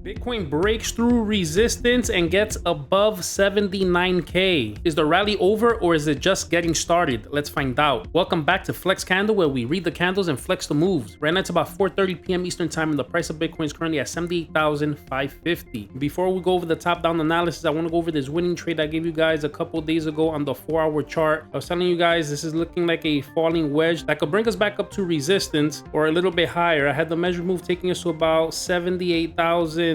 Bitcoin breaks through resistance and gets above 79K. Is the rally over or is it just getting started? Let's find out. Welcome back to FlexCandle, where we read the candles and flex the moves. Right now it's about 4:30 p.m. Eastern time and the price of Bitcoin is currently at 78,550. Before we go over the top-down analysis, I want to go over this winning trade I gave you guys a couple days ago on the 4-hour chart. I was telling you guys this is looking like a falling wedge that could bring us back up to resistance or a little bit higher. I had the measured move taking us to about 78,650.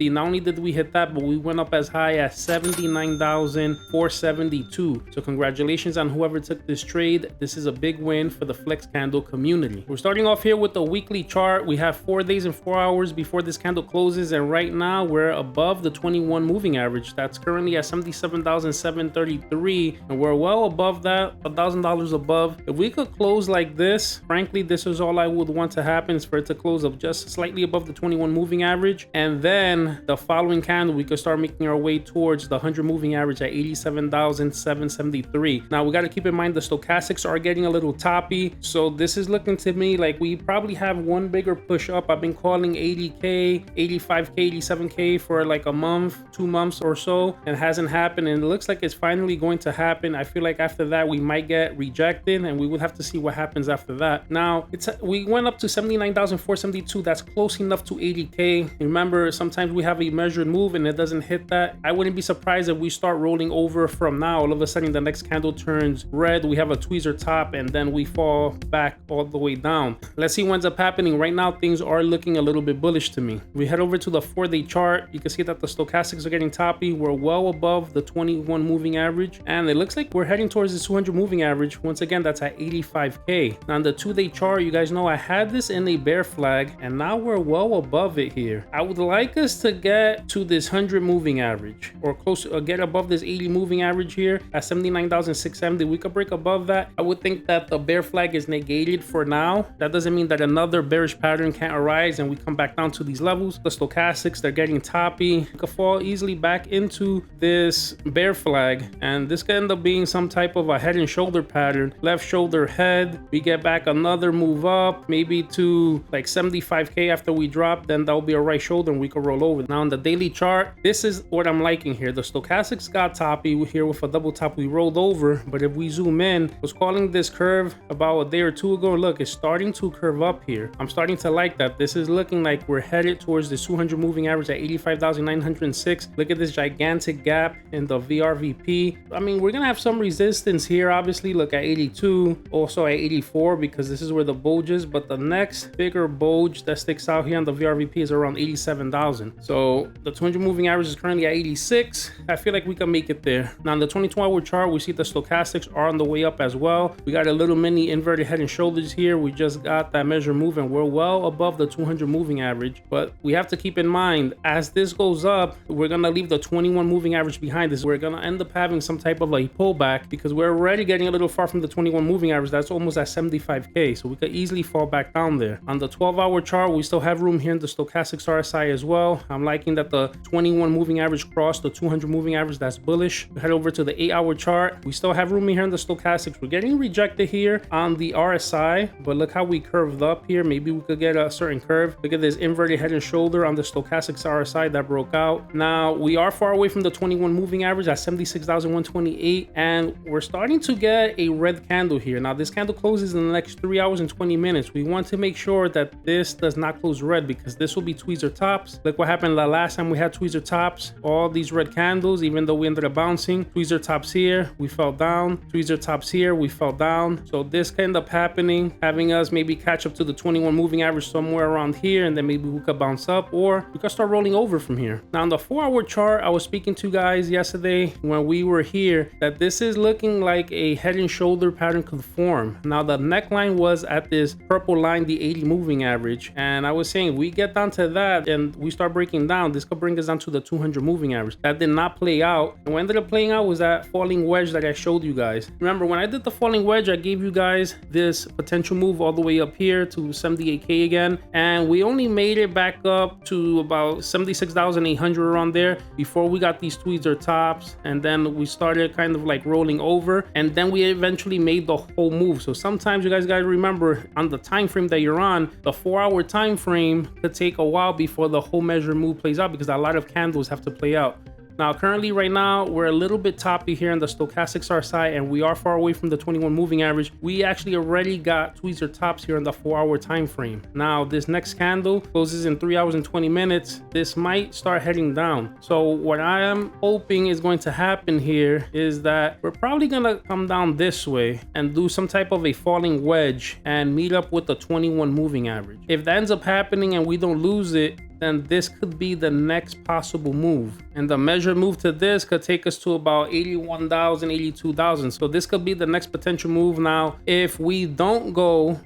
Not only did we hit that, but we went up as high as 79,472. So congratulations on whoever took this trade. This is a big win for the FlexCandle community. We're starting off here with the weekly chart. We have 4 days and 4 hours before this candle closes, and right now we're above the 21 moving average. That's currently at 77,733, and we're well above that, $1,000 above. If we could close like this, frankly, this is all I would want to happen, is for it to close up just slightly above the 21 moving average. And then the following candle, we could start making our way towards the 100 moving average at 87,773. Now we got to keep in mind the stochastics are getting a little toppy. So this is looking to me like we probably have one bigger push up. I've been calling 80K, 85K, 87K for like a month, 2 months or so. It hasn't happened, and it looks like it's finally going to happen. I feel like after that we might get rejected, and we would have to see what happens after that. Now we went up to 79,472. That's close enough to 80K. Remember, sometimes we have a measured move and it doesn't hit that. I wouldn't be surprised if we start rolling over from now. All of a sudden the next candle turns red, we have a tweezer top, and then we fall back all the way down. Let's see what ends up happening. Right now things are looking a little bit bullish to me. We head over to the 4-day chart. You can see that the stochastics are getting toppy. We're well above the 21 moving average, and it looks like we're heading towards the 200 moving average. Once again, that's at 85K. Now on the 2-day chart, you guys know I had this in a bear flag, and now we're well above it here. I would like us to get to this 100 moving average, or close to, get above this 80 moving average here at 79,670. We could break above that. I would think that the bear flag is negated for now. That doesn't mean that another bearish pattern can't arise and we come back down to these levels. The stochastics, they're getting toppy. We could fall easily back into this bear flag, and this could end up being some type of a head and shoulder pattern. Left shoulder head, we get back another move up, maybe to like 75K after we drop, then that'll be a right shoulder and we could roll over. Now on the daily chart, this is what I'm liking here. The stochastics got toppy here with a double top. We rolled over, but if we zoom in, I was calling this curve about a day or two ago. Look, it's starting to curve up here. I'm starting to like that. This is looking like we're headed towards the 200 moving average at 85,906. Look at this gigantic gap in the VRVP. I mean, we're gonna have some resistance here, obviously. Look at 82, also at 84, because this is where the bulge is, but the next bigger bulge that sticks out here on the VRVP is around 87,000. So the 200 moving average is currently at 86. I feel like we can make it there. Now on the 22-hour chart, we see the stochastics are on the way up as well. We got a little mini inverted head and shoulders here. We just got that measure move, and we're well above the 200 moving average. But we have to keep in mind, as this goes up, we're gonna leave the 21 moving average behind us. We're gonna end up having some type of a pullback, because we're already getting a little far from the 21 moving average. That's almost at 75K, so we could easily fall back down there. On the 12-hour chart, we still have room here in the stochastics RSI as well. I'm liking that the 21 moving average crossed the 200 moving average. That's bullish. We head over to the 8-hour chart. We still have room here in the stochastics. We're getting rejected here on the RSI, but look how we curved up here. Maybe we could get a certain curve. Look at this inverted head and shoulder on the stochastics RSI that broke out. Now we are far away from the 21 moving average at 76,128, and we're starting to get a red candle here. Now this candle closes in the next 3 hours and 20 minutes. We want to make sure that this does not close red, because this will be tweezer tops. Look what happened the last time we had tweezer tops. All these red candles, even though we ended up bouncing, tweezer tops here, we fell down. Tweezer tops here, we fell down. So this can end up happening, having us maybe catch up to the 21 moving average somewhere around here, and then maybe we could bounce up, or we could start rolling over from here. Now on the 4-hour chart, I was speaking to you guys yesterday when we were here that this is looking like a head and shoulder pattern could form. Now the neckline was at this purple line, the 80 moving average, and I was saying we get down to that and we start breaking down, this could bring us down to the 200 moving average. That did not play out, and what ended up playing out was that falling wedge that I showed you guys. Remember, when I did the falling wedge, I gave you guys this potential move all the way up here to 78K again, and we only made it back up to about 76,800 around there before we got these tweezer tops, and then we started kind of like rolling over, and then we eventually made the whole move. So sometimes you guys gotta remember, on the time frame that you're on, the 4-hour time frame could take a while before before the whole measure move plays out, because a lot of candles have to play out. Now, currently right now, we're a little bit toppy here in the stochastics RSI, and we are far away from the 21 moving average. We actually already got tweezer tops here in the 4-hour time frame. Now, this next candle closes in 3 hours and 20 minutes. This might start heading down. So what I am hoping is going to happen here is that we're probably going to come down this way and do some type of a falling wedge and meet up with the 21 moving average. If that ends up happening and we don't lose it, then this could be the next possible move. And the measured move to this could take us to about 81,000, 82,000. So this could be the next potential move. Now, if we don't go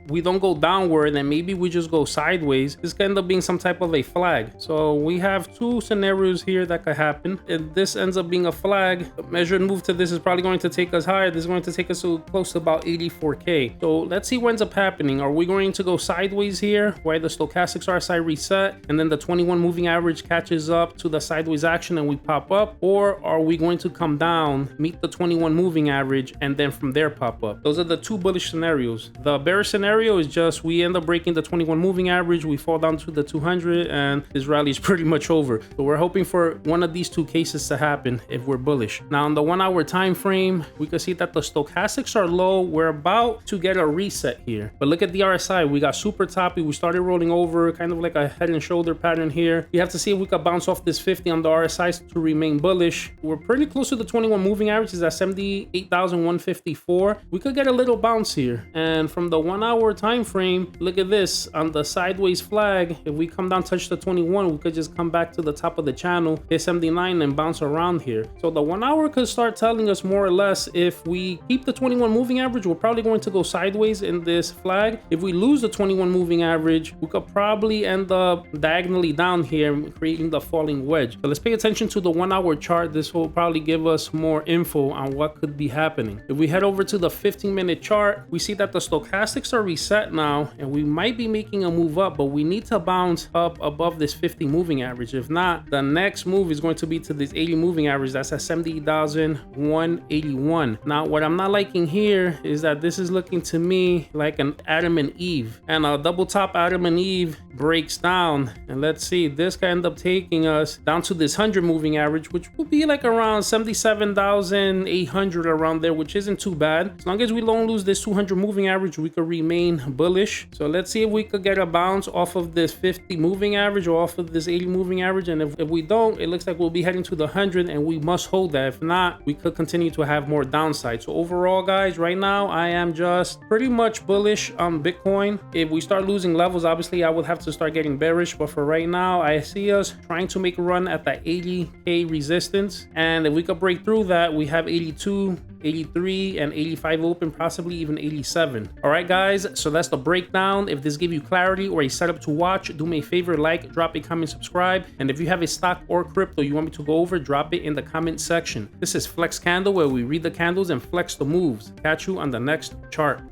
downward and maybe we just go sideways, this could end up being some type of a flag. So we have two scenarios here that could happen. If this ends up being a flag, the measured move to this is probably going to take us higher. This is going to take us to close to about 84K. So let's see what ends up happening. Are we going to go sideways here, where the stochastics RSI reset, and then the 21 moving average catches up to the sideways action and we pop up? Or are we going to come down, meet the 21 moving average, and then from there pop up? Those are the two bullish scenarios. The bearish scenario is just we end up breaking the 21 moving average, we fall down to the 200, and this rally is pretty much over. So we're hoping for one of these two cases to happen if we're bullish. Now, on the 1 hour time frame, we can see that the stochastics are low. We're about to get a reset here, but look at the RSI. We got super toppy. We started rolling over, kind of like a head and shoulder pattern here. We have to see if we could bounce off this 50 on the RSI to remain bullish. We're pretty close to the 21 moving average, is at 78,154. We could get a little bounce here. And from the 1 hour time frame, look at this on the sideways flag. If we come down, touch the 21, we could just come back to the top of the channel, hit 79 and bounce around here. So the 1 hour could start telling us more or less, if we keep the 21 moving average, we're probably going to go sideways in this flag. If we lose the 21 moving average, we could probably end up diagonally down here, creating the falling wedge. So let's pay attention to the 1 hour chart. This will probably give us more info on what could be happening. If we head over to the 15-minute chart, we see that the stochastics are reset now, and we might be making a move up, but we need to bounce up above this 50 moving average. If not, the next move is going to be to this 80 moving average. That's at 70,181. Now, what I'm not liking here is that this is looking to me like an Adam and Eve, and a double top Adam and Eve breaks down, and let's see, this could end up taking us down to this 100 moving average, which will be like around 77,800 around there, which isn't too bad. As long as we don't lose this 200 moving average, we could remain bullish. So let's see if we could get a bounce off of this 50 moving average or off of this 80 moving average. And if we don't, it looks like we'll be heading to the 100, and we must hold that. If not, we could continue to have more downside. So overall, guys, right now I am just pretty much bullish on Bitcoin. If we start losing levels, obviously I would have to start getting bearish, but for right now, I see us trying to make a run at that 80K resistance, and if we could break through that, we have 82, 83 and 85 open, possibly even 87. All right, guys, so that's the breakdown. If this gave you clarity or a setup to watch, do me a favor, like, drop a comment, subscribe, and if you have a stock or crypto you want me to go over, drop it in the comment section. This is FlexCandle, where we read the candles and flex the moves. Catch you on the next chart.